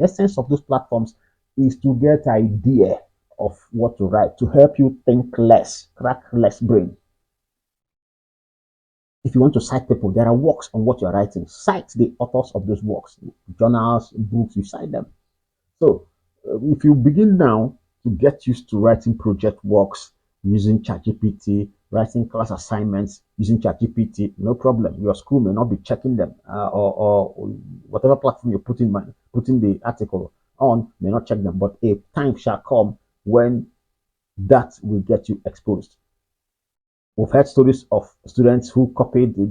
essence of those platforms is to get idea of what to write, to help you think less, crack less brain. If you want to cite people, there are works on what you're writing. Cite the authors of those works, journals, books, you cite them. So if you begin now to get used to writing project works using ChatGPT, writing class assignments using ChatGPT, no problem. Your school may not be checking them, or whatever platform you're putting the article on may not check them. But a time shall come when that will get you exposed. We've heard stories of students who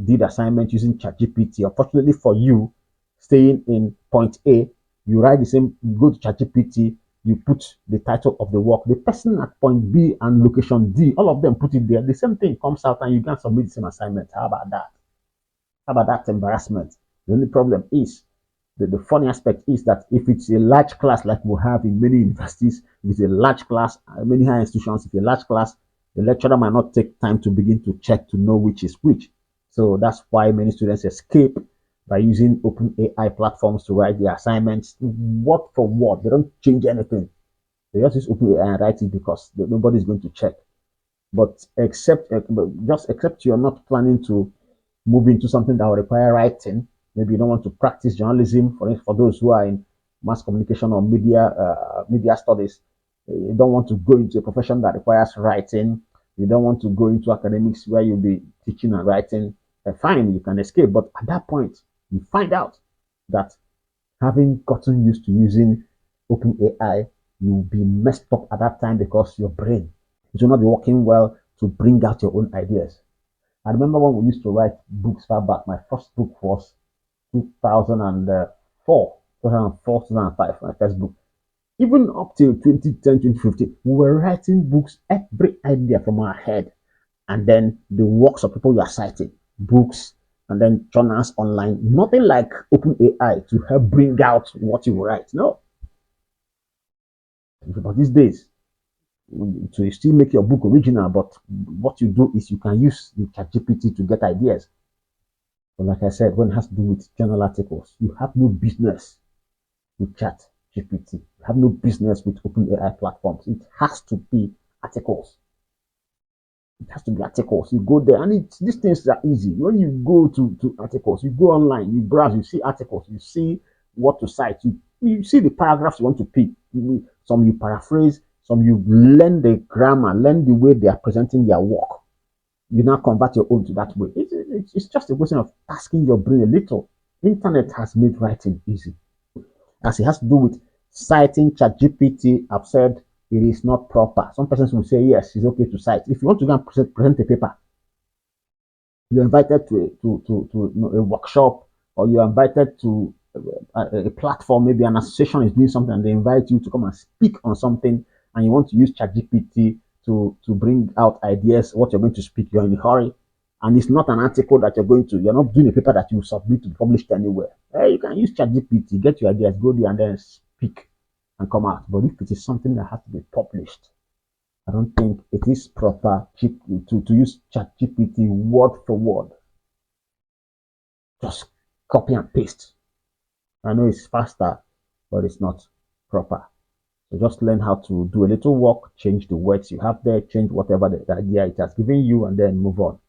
did assignment using ChatGPT. Unfortunately for you, staying in point A, you write the same, you go to ChatGPT, you put the title of the work. The person at point B and location D, all of them put it there. The same thing comes out and you can submit the same assignment. How about that? How about that embarrassment? The only problem is, the funny aspect is that if it's a large class like we have in many universities, if it's a large class, many higher institutions, if it's a large class, the lecturer might not take time to begin to check to know which is which. So that's why many students escape by using open AI platforms to write their assignments word for word. They don't change anything. They just use open AI and write it because nobody's going to check. But except you're not planning to move into something that will require writing. Maybe you don't want to practice journalism. For those who are in mass communication or media studies, you don't want to go into a profession that requires writing. You don't want to go into academics where you'll be teaching and writing. Fine, you can escape. But at that point, you find out that having gotten used to using OpenAI, you'll be messed up at that time because your brain it will not be working well to bring out your own ideas. I remember when we used to write books far back. My first book was 2004, 2005, my first book. Even up till 2010, 2015, we were writing books, every idea from our head. And then the works of people you are citing, books, and then journals online. Nothing like open AI to help bring out what you write. No. But these days, to still make your book original, but what you do is you can use the ChatGPT to get ideas. But like I said, when it has to do with journal articles, you have no business with ChatGPT. You have no business with open AI platforms. It has to be articles. It has to be articles. You go there, and these things are easy. When you go to articles, you go online, you browse, you see articles, you see what to cite, you see the paragraphs you want to pick. Some you paraphrase, some you learn the grammar, learn the way they are presenting their work. You now convert your own to that way. It's just a question of tasking your brain a little. Internet has made writing easy. As it has to do with citing ChatGPT, I've said it is not proper. Some persons will say, yes, it's okay to cite. If you want to go and present a paper, you're invited to a workshop, or you're invited to a platform, maybe an association is doing something and they invite you to come and speak on something, and you want to use ChatGPT to bring out ideas, what you're going to speak, you're in a hurry, and it's not an article that you're not doing a paper that you submit to be published anywhere. You can use ChatGPT, get your ideas, go there and then speak and come out. But if it is something that has to be published, I don't think it is proper to use ChatGPT word for word. Just copy and paste. I know it's faster, but it's not proper. So just learn how to do a little work, change the words you have there, change whatever the idea it has given you, and then move on.